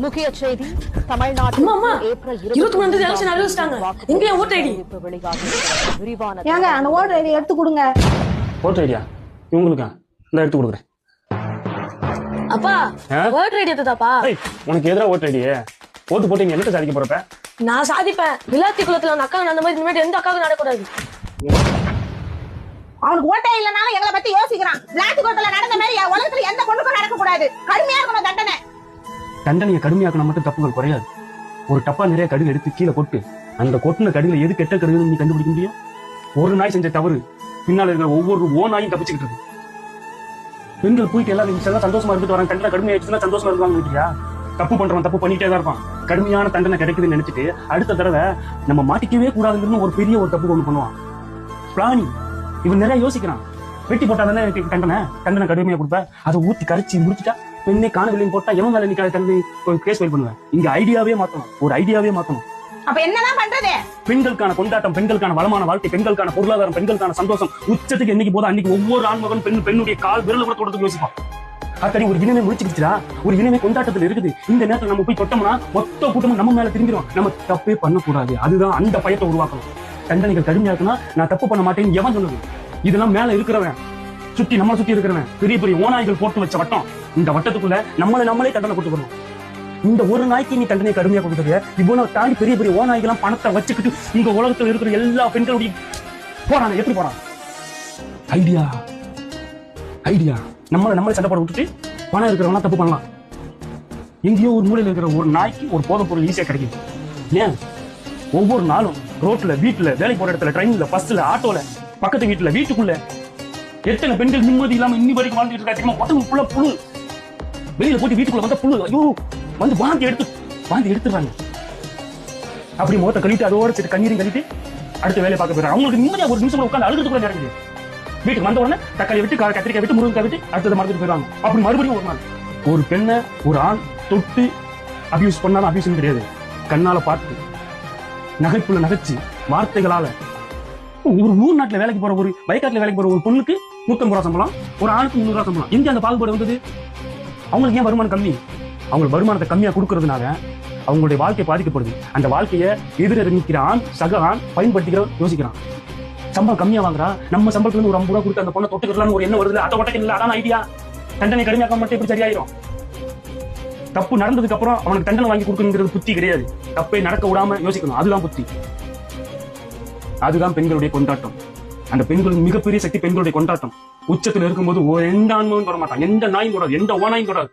முக்கிய செய்தி தமிழ்நாட்டில் ஏப்ரல் 23 எலெக்ஷன் அறிவிச்சிட்டாங்க. எங்க ஓட் ஐடி விரிவான ஏங்க அந்த ஓட் ஐடி எடுத்து கொடுங்க. ஓட் ஐடியா இவங்களுக்கு இந்த எடுத்து கொடுக்குறேன். அப்பா ஓட் ஐடி எடுத்தாப்பா. உனக்கு எதிராக ஓட் ஐடியே ஓட்டு போட்டு நீ என்ன சாதிக்க போறப்ப? நான் சாதிப்பேன். விளாத்தி குளத்துல அந்த அக்கா அந்த மாதிரி இனிமேட்டு எந்த அக்காவுக்கு நடக்கூடாது. அவனுக்கு ஓட்டே இல்லனாலும் எங்களை பத்தி யோசிக்கிறான். விளாத்தி குளத்துல நடந்த மாதிரி உலகத்துல எந்த பொண்ணுக்கும் நடக்க கூடாது. கடுமையா இருக்கணும் தண்டனை. தண்டனையை கடுமையாக்கணும் மட்டும் தப்புகள் குறையாது. ஒரு டப்பா நிறைய கடுகு எடுத்து கீழே கொட்டு. அந்த கொட்டின கடுகுல எது கெட்ட கடுகுன்னு நீ கண்டுபிடிக்க முடியும்? ஒரு நாய் செஞ்ச தவறு பின்னால இருக்கிற ஒவ்வொரு நாயும் தப்பிச்சுக்கிட்டு இருக்கு. பெண்கள் போயிட்டு எல்லாரும் சந்தோஷமா இருந்துட்டு வராங்க. தண்டனை கடுமையாச்சுன்னா சந்தோஷமா இருக்காங்க இல்லையா? தப்பு பண்றவன் தப்பு பண்ணிட்டே தான் இருப்பான். கடுமையான தண்டனை கிடைக்குதுன்னு நினைச்சிட்டு அடுத்த தடவை நம்ம மாட்டிக்கவே கூடாதுன்னு ஒரு பெரிய ஒரு தப்பு ஒண்ணு பண்ணுவான். பிளானி இவன் நிறைய யோசிக்கிறான். வெட்டி போட்டா தானே தண்டனை கடுமையா கொடுப்ப. அதை ஊத்தி கரைச்சி முடிச்சுட்டா பெண்ணே காணவில்லைன்னு போட்டா எவன் மேல நீ கேஸ் ஃபைல் பண்ணுவேன். இங்க ஐடியாவே மாத்தணும். ஒரு ஐடியாவே மாத்தணும். அப்ப என்னதான் பண்றது? பெண்களுக்கான கொண்டாட்டம், பெண்களுக்கான வளமான வாழ்க்கை, பெண்களுக்கான பொருளாதாரம், பெண்களுக்கான சந்தோஷம் உச்சத்துக்கு என்னைக்கு போதும் அன்னைக்கு ஒவ்வொரு ஆண்மகன் பெண்ணுடைய கால் விரல கூட தொடர்ந்து யோசிப்பான். அத்தனை ஒரு இனமே முடிச்சுக்கிச்சா, ஒரு இனமே கொண்டாட்டத்தில் இருக்குது. இந்த நேரத்தில் நம்ம போய் தொட்டோம்னா மொத்த கூட்டமும் நம்ம மேல திரும்பிடும். நம்ம தப்பே பண்ணக்கூடாது. அதுதான் அந்த பயத்தை உருவாக்கணும். தண்டனைகள் கடுமையாக்குனா நான் தப்பு பண்ண மாட்டேன்னு எவன் சொன்னது? இதெல்லாம் மேல இருக்கிறவன் நம்மளை சுத்தி இருக்கிறவன் பெரிய பெரிய ஓநாய்கள் போட்டு வச்ச வட்டம். இந்த வட்டத்துக்குள்ள நம்மளே தண்டனை கொடுத்துக்கணும். இந்த ஒரு நாய்க்கு நீ தண்டனை கடுமையா கொடுக்குறிய, இவ்வளவு தாண்டி பெரிய பெரிய ஓநாய்கெல்லாம் பணத்தை வச்சுக்கிட்டு இந்த உலகத்தில் இருக்கிற எல்லா பெண்களுடைய போறாங்க. எப்படி போறாங்க? ஐடியா நம்மளை சண்டை போட விட்டுட்டு பணம் இருக்கிறவங்க தப்பு பண்ணலாம். எங்கேயோ ஒரு மூலையில் இருக்கிற ஒரு நாய்க்கு ஒரு போதைப் பொருள் ஈஸியா கிடைக்குது. ஏன் ஒவ்வொரு நாளும் ரோட்ல, வீட்டுல, வேலைக்கு போற இடத்துல, ட்ரெயின்ல, பஸ்ல, ஆட்டோல, பக்கத்து வீட்டுல, வீட்டுக்குள்ள எத்தனை பெண்கள் நிம்மதி இல்லாம இன்னி வரைக்கும் வாழ்ந்துட்டு இருக்காங்க. புழு வெளியில போட்டு வீட்டுக்குள்ள வந்த புழு ஐயோ வந்து வாந்தி எடுத்துறாங்க. அப்படி முகத்தை கழிட்டு அதோட சரி கண்ணீரையும் கழிட்டு அடுத்த வேலையை பார்க்க போறாங்க. அவங்களுக்கு நிம்மதியா ஒரு நிமிஷம் உட்காந்து அழுகிறது கூட நடக்குது. வீட்டுக்கு வந்த உடனே தக்காளி விட்டு, கத்திரிக்காய் விட்டு, முருங்கைக்காய் விட்டு அடுத்தது மறந்துட்டு போயிடுவாங்க. அப்படி மறுபடியும் ஒரு நாள் ஒரு பெண்ணை ஒரு ஆண் தொட்டு அபியூஸ் பண்ணாலும் அபியூஸ் கிடையாது. கண்ணால பார்த்து நகைப்புல நகைச்சு வார்த்தைகளால ஒரு ஊர் நாட்டுல வேலைக்கு போற ஒரு வயக்காட்டுல வேலைக்கு போற ஒரு பொண்ணுக்கு 150 ரூபா சம்பளம், ஒரு ஆணுக்கு 300 ரூபா சம்பளம். எங்க அந்த பாகுபாடு வந்தது? அவங்களுக்கு ஏன் வருமானம் கம்மி? அவங்க வருமானத்தை கம்மியா கொடுக்கறதுனால அவங்களுடைய வாழ்க்கை பாதிக்கப்படுது. அந்த வாழ்க்கையை எதிர நிற்கிற ஆண் சக ஆண் பயன்படுத்திக்கிற யோசிக்கிறான். சம்பளம் கம்மியா வாங்குறா, நம்ம சம்பளத்துல இருந்து ஒரு 50 ரூபா கொடுத்து அந்த பொண்ணை தொட்டுக்கலாம்னு ஒரு என்ன வருது? அதை ஒட்டக்க இல்லை. அதான் ஐடியா. தண்டனை கடுமையாக்க மட்டும் எப்படி சரியாயிரும்? தப்பு நடந்ததுக்கு அப்புறம் அவனுக்கு தண்டனை வாங்கி கொடுக்கணுங்கிறது புத்தி கிடையாது. தப்பை நடக்க விடாம யோசிக்கணும். அதுதான் புத்தி. அதுதான் பெண்களுடைய கொண்டாட்டம். அந்த பெண்களின் மிகப்பெரிய சக்தி பெண்களுடைய கொண்டாட்டம். உச்சத்தில் இருக்கும்போது எந்த ஆண்மகன் தொட மாட்டான், எந்த நாயும் தொடாது, எந்த ஓனாயும் தொடாது.